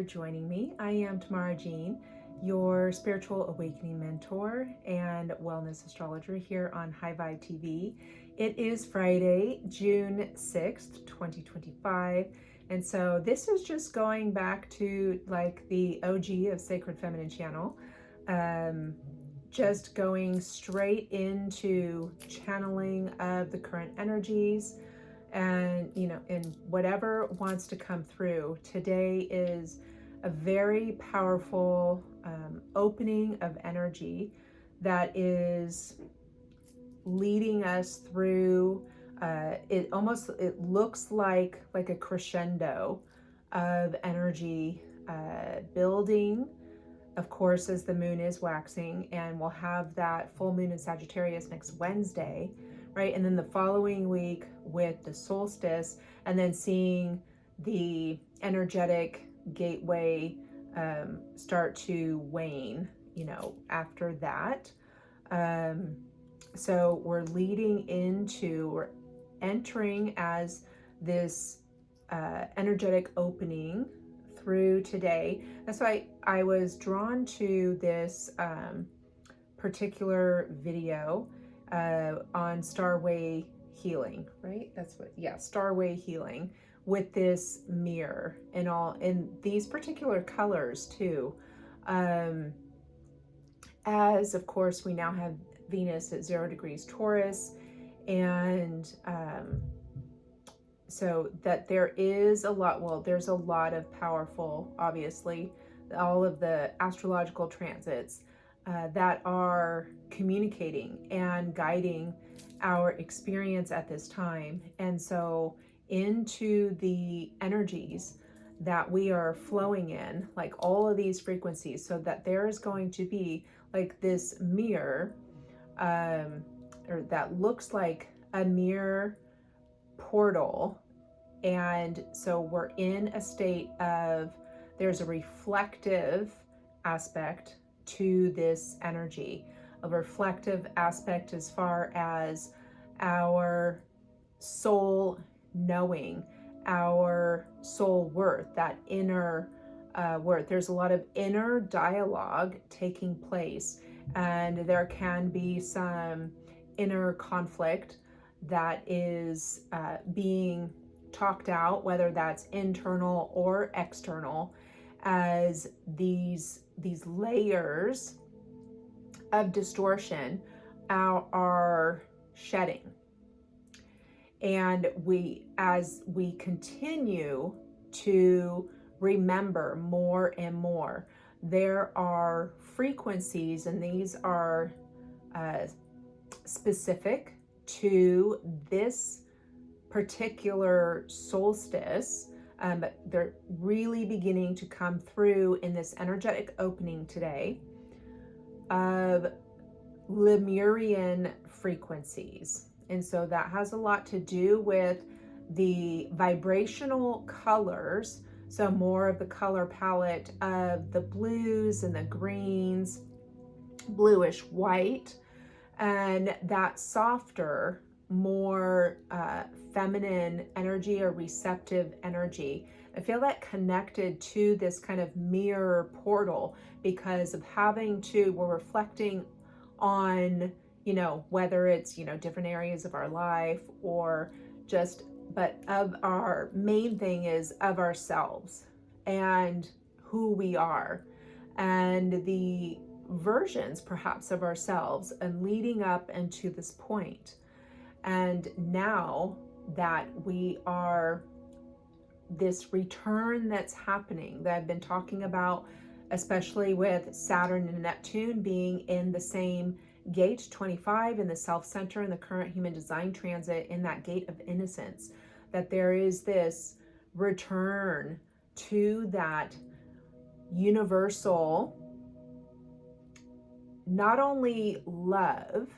joining me. I am Tamara Jean, your spiritual awakening mentor and wellness astrologer here on High Vibe TV. It is Friday, June 6th, 2025. And so this is just going back to like the OG of Sacred Feminine channel. Just going straight into channeling of the current energies and in whatever wants to come through. Today is a very powerful opening of energy that is leading us through it looks like a crescendo of energy building, of course, as the moon is waxing, and we'll have that full moon in Sagittarius next Wednesday, right? And then the following week with the solstice, and then seeing the energetic gateway start to wane, after that. So we're entering as this energetic opening through today. That's why I was drawn to this particular video on Starway healing, right? Starway healing with this mirror and all in these particular colors too. As of course we now have Venus at 0 degrees Taurus, and so that there's a lot of powerful, obviously, all of the astrological transits that are communicating and guiding our experience at this time. And so into the energies that we are flowing in, like all of these frequencies, so that there is going to be like this mirror, or that looks like a mirror portal. And so we're in a state of, there's a reflective aspect to this energy, a reflective aspect as far as our soul knowing, our soul worth, that inner worth. There's a lot of inner dialogue taking place, and there can be some inner conflict that is being talked out, whether that's internal or external, as these layers of distortion are shedding. And as we continue to remember more and more, there are frequencies, and these are specific to this particular solstice, but they're really beginning to come through in this energetic opening today of Lemurian frequencies. And so that has a lot to do with the vibrational colors. So more of the color palette of the blues and the greens, bluish white, and that softer, more feminine energy or receptive energy. I feel that connected to this kind of mirror portal because of we're reflecting on, whether it's, different areas of our life or but of our main thing is of ourselves and who we are and the versions perhaps of ourselves and leading up into this point. And now that we are this return that's happening that I've been talking about, especially with Saturn and Neptune being in the same gate 25 in the self center in the current human design transit, in that gate of innocence, that there is this return to that universal, not only love,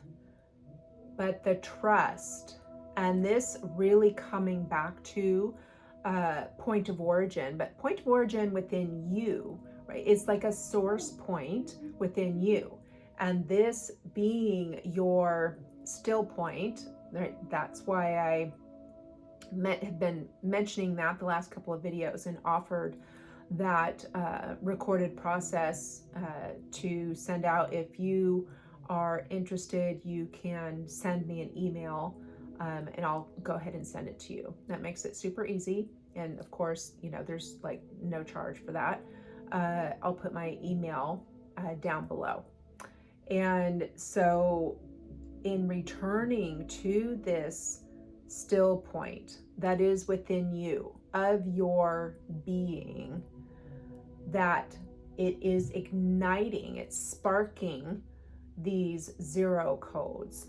but the trust, and this really coming back to point of origin, but point of origin within you, right? It's like a source point within you, and this being your still point, right? That's why I have been mentioning that the last couple of videos and offered that recorded process to send out. If you are interested, you can send me an email and I'll go ahead and send it to you. That makes it super easy. And of course, there's like no charge for that. I'll put my email down below. And so in returning to this still point that is within you of your being, that it is igniting, it's sparking these zero codes,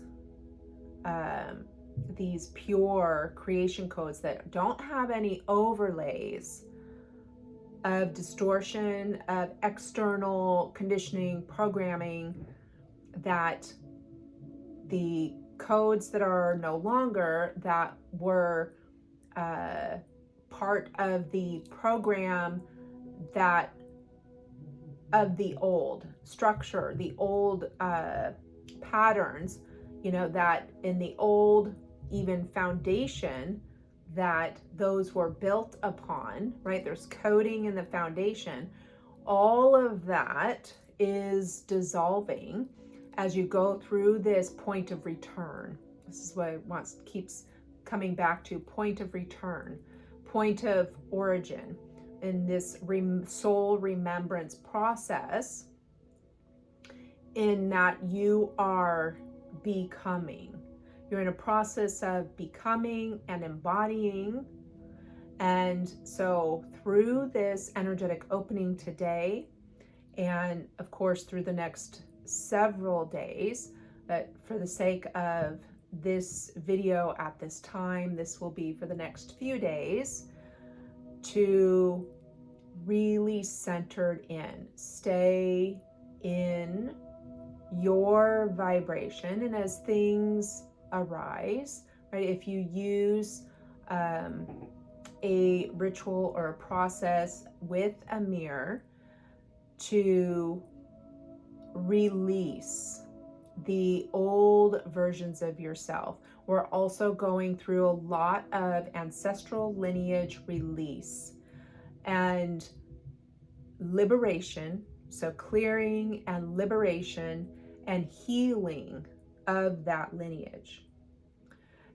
these pure creation codes that don't have any overlays of distortion, of external conditioning, programming, that the codes that are no longer, that were part of the program, that of the old structure, the old patterns, that in the old even foundation that those were built upon, right? There's coding in the foundation. All of that is dissolving as you go through this point of return. This is what it keeps coming back to: point of return, point of origin. In this soul remembrance process, in that you are becoming. You're in a process of becoming and embodying. And so through this energetic opening today, and of course through the next several days, but for the sake of this video at this time, this will be for the next few days, to really centered in, stay in your vibration. And as things arise, right, if you use a ritual or a process with a mirror to release the old versions of yourself. We're also going through a lot of ancestral lineage release and liberation. So clearing and liberation and healing of that lineage.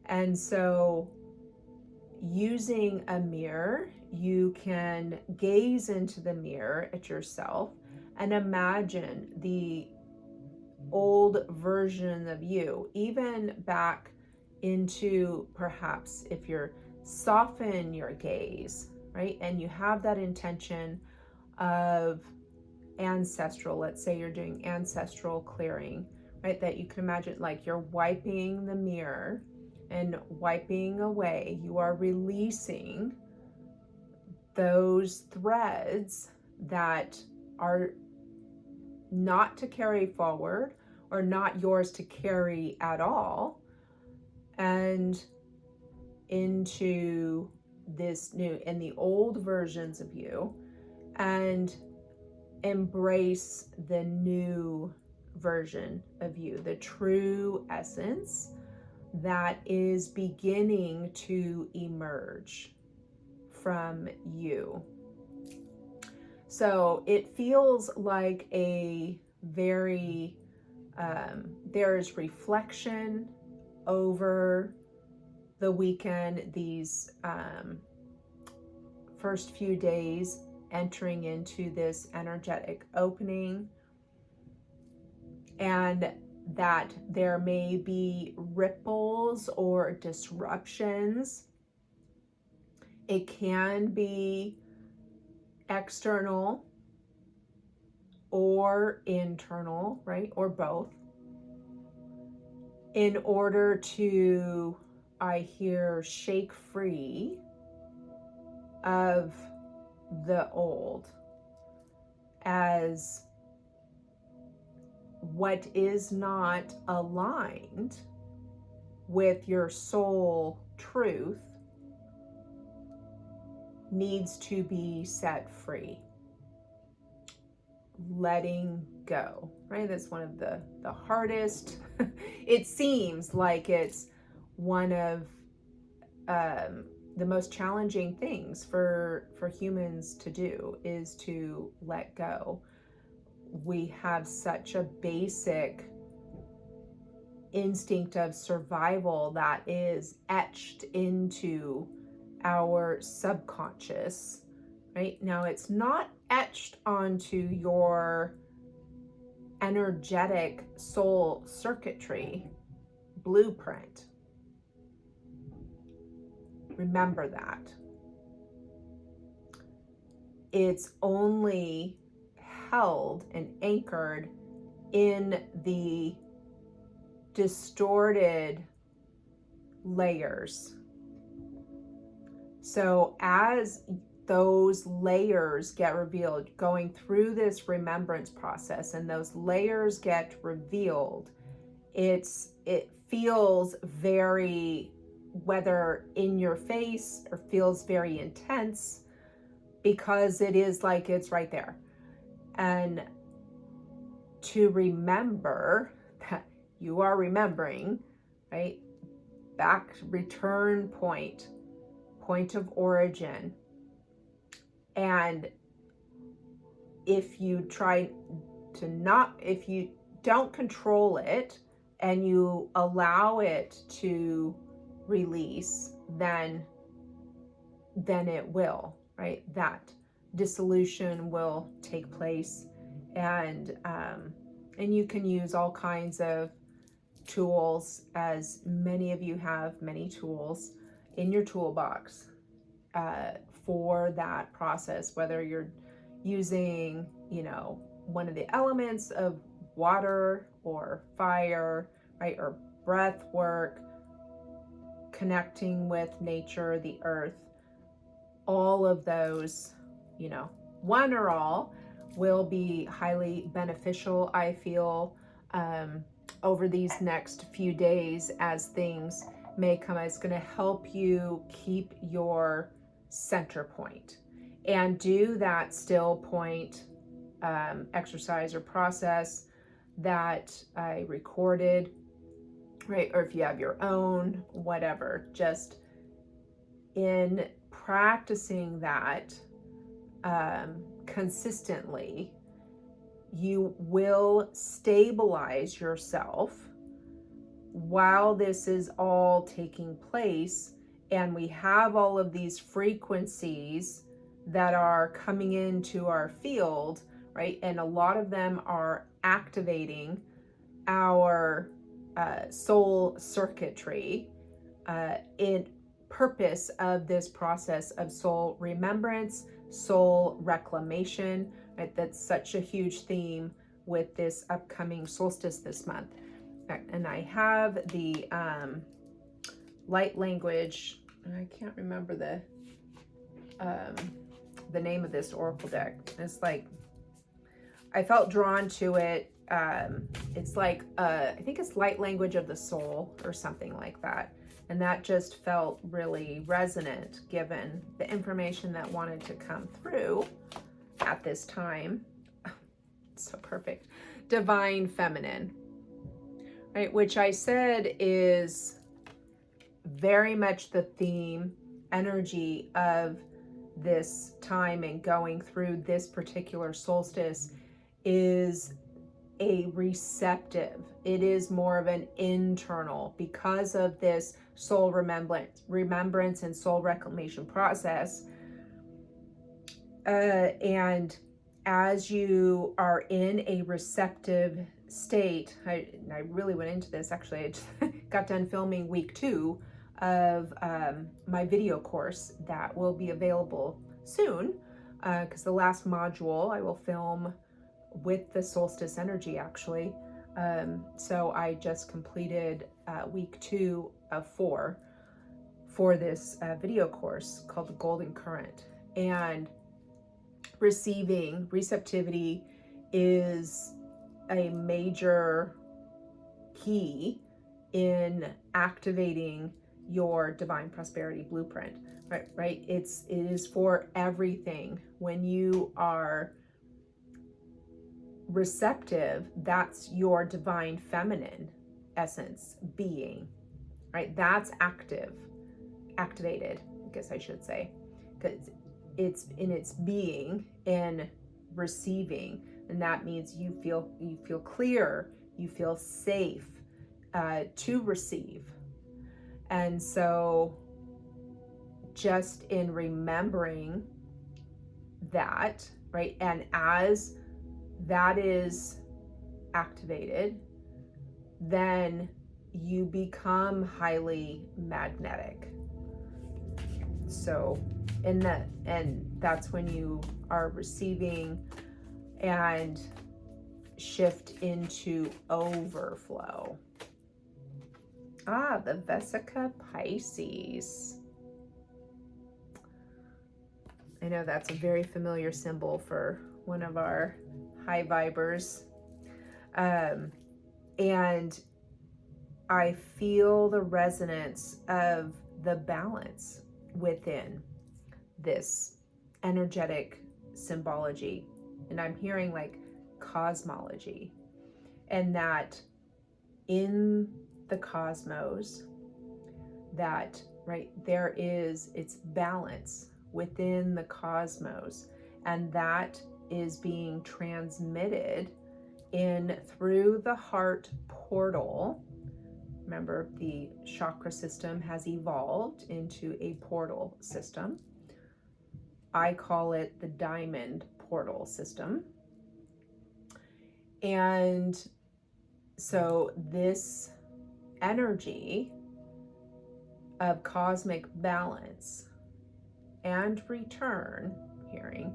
And so using a mirror, you can gaze into the mirror at yourself and imagine the old version of you, even back into, perhaps if you're soften your gaze, right? And you have that intention of ancestral, let's say you're doing ancestral clearing, right? That you can imagine like you're wiping the mirror and wiping away. You are releasing those threads that are not to carry forward or not yours to carry at all, and into this new and the old versions of you, and embrace the new version of you, the true essence that is beginning to emerge from you. So it feels like a very, there's reflection over the weekend, these first few days entering into this energetic opening, and that there may be ripples or disruptions. It can be external or internal, right? Or both, in order to, I hear, shake free of the old as what is not aligned with your soul truth needs to be set free. Letting go, right? That's one of the hardest, it seems like it's one of the most challenging things for humans to do is to let go. We have such a basic instinct of survival that is etched into our subconscious, right? Now, it's not etched onto your energetic soul circuitry blueprint. Remember that. It's only held and anchored in the distorted layers. So as those layers get revealed, going through this remembrance process, and those layers get revealed, it feels very, whether in your face, or feels very intense, because it is like it's right there. And to remember that you are remembering, right? Back, return point of origin. And if you try to not, if you don't control it and you allow it to release, then it will, right? That dissolution will take place. And you can use all kinds of tools, as many of you have many tools in your toolbox for that process, whether you're using, one of the elements of water or fire, right, or breath work, connecting with nature, the earth. All of those, one or all, will be highly beneficial, I feel, over these next few days, as things may come. It's going to help you keep your center point and do that still point exercise or process that I recorded, right? Or if you have your own, whatever, just in practicing that consistently, you will stabilize yourself while this is all taking place. And we have all of these frequencies that are coming into our field, right? And a lot of them are activating our soul circuitry in purpose of this process of soul remembrance, soul reclamation, right? That's such a huge theme with this upcoming solstice this month. And I have the light language, I can't remember the name of this oracle deck. It's like, I felt drawn to it. It's like, I think it's light language of the soul or something like that. And that just felt really resonant given the information that wanted to come through at this time. So perfect. Divine feminine, right? Which I said is very much the theme, energy of this time, and going through this particular solstice is a receptive. It is more of an internal, because of this soul remembrance and soul reclamation process. And as you are in a receptive state, I really went into this, actually. I just got done filming week 2 of my video course that will be available soon, because the last module I will film with the solstice energy, actually. So I just completed week 2 of 4 for this video course called the Golden Current. And receptivity is a major key in activating your divine prosperity blueprint, right? It is for everything. When you are receptive, that's your divine feminine essence being, right? That's activated. guess I should say, because it's in its being in receiving, and that means you feel clear, you feel safe to receive. And so just in remembering that, right, and as that is activated, then you become highly magnetic. So and that's when you are receiving and shift into overflow. The Vesica Pisces. I know that's a very familiar symbol for one of our high vibers. And I feel the resonance of the balance within this energetic symbology. And I'm hearing like cosmology, and that in the cosmos, that, right, there is, it's balance within the cosmos, and that is being transmitted in through the heart portal. Remember, the chakra system has evolved into a portal system. I call it the diamond portal system. And so this energy of cosmic balance and return, hearing,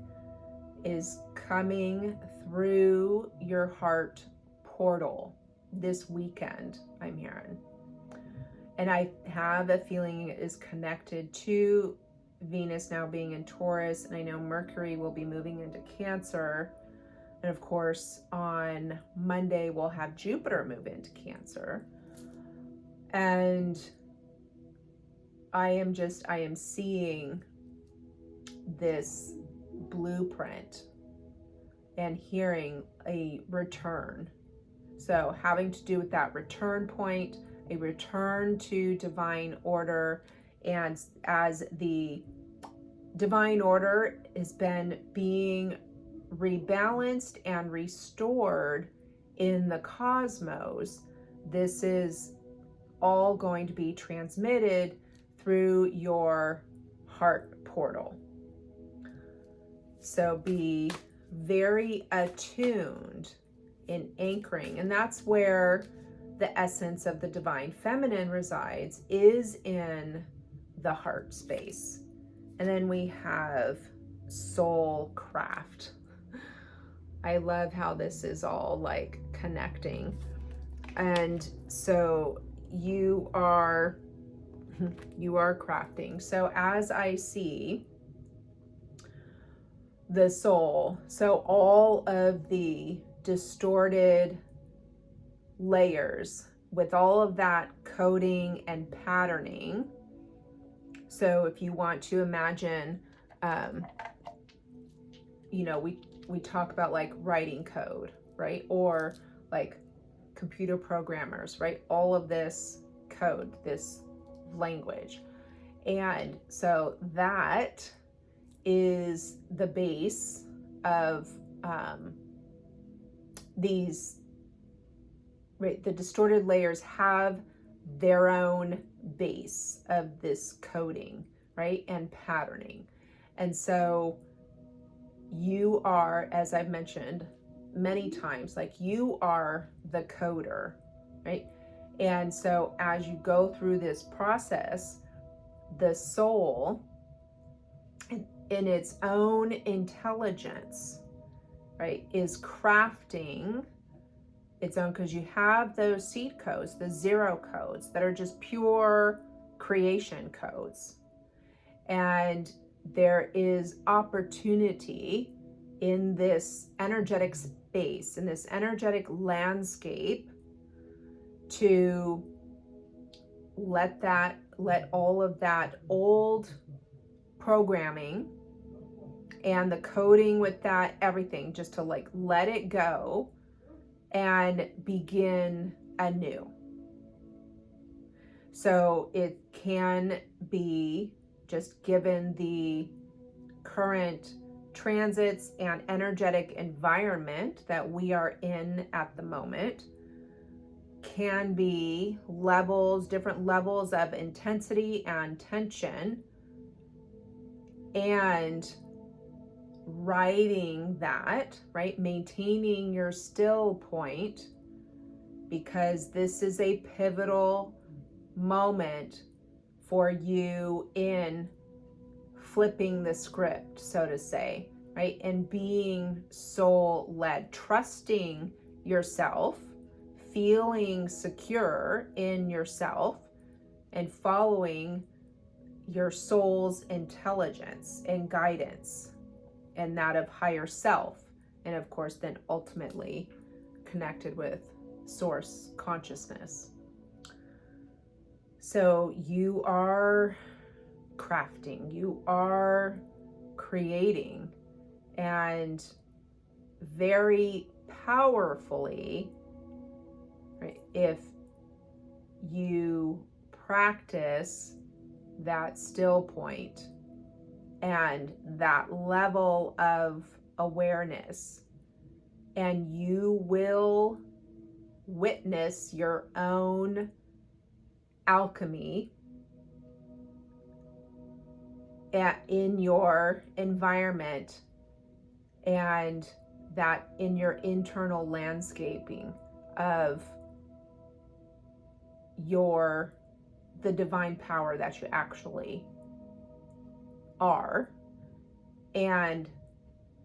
is coming through your heart portal this weekend, I'm hearing. And I have a feeling it is connected to Venus now being in Taurus, and I know Mercury will be moving into Cancer. And of course, on Monday, we'll have Jupiter move into Cancer. And I am seeing this blueprint and hearing a return. So having to do with that return point, a return to divine order. And as the divine order has been being rebalanced and restored in the cosmos, this is all going to be transmitted through your heart portal. So be very attuned in anchoring, and that's where the essence of the divine feminine resides, is in the heart space. And then we have soul craft. I love how this is all like connecting. And so you are crafting. So as I see the soul, so all of the distorted layers with all of that coding and patterning. So if you want to imagine, we talk about like writing code, right? Or like computer programmers, right? All of this code, this language. And so that is the base of these, right? The distorted layers have their own base of this coding, right? And patterning. And so you are, as I've mentioned many times, like you are the coder, right? And so as you go through this process, the soul in its own intelligence, right, is crafting its own, because you have those seed codes, the 0 codes that are just pure creation codes. And there is opportunity in this energetic space, in this energetic landscape, to let all of that old programming and the coding with that, everything, just to like let it go and begin anew. So it can be just given the current transits and energetic environment that we are in at the moment, can be different levels of intensity and tension, and riding that, right? Maintaining your still point, because this is a pivotal moment for you in flipping the script, so to say, right? And being soul led, trusting yourself, feeling secure in yourself, and following your soul's intelligence and guidance, and that of higher self. And of course, then ultimately connected with source consciousness. So you are crafting, you are creating, and very powerfully, right, if you practice that still point and that level of awareness, and you will witness your own alchemy in your environment, and that in your internal landscaping of the divine power that you actually are and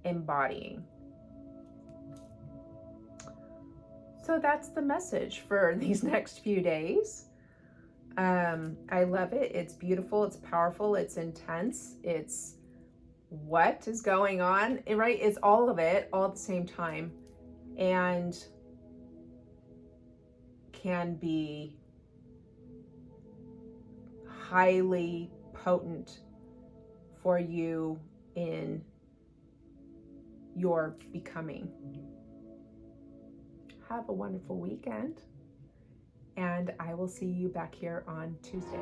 embodying. So that's the message for these next few days. I love it. It's beautiful. It's powerful. It's intense. It's what is going on, right? It's all of it all at the same time, and can be highly potent for you in your becoming. Have a wonderful weekend, and I will see you back here on Tuesday.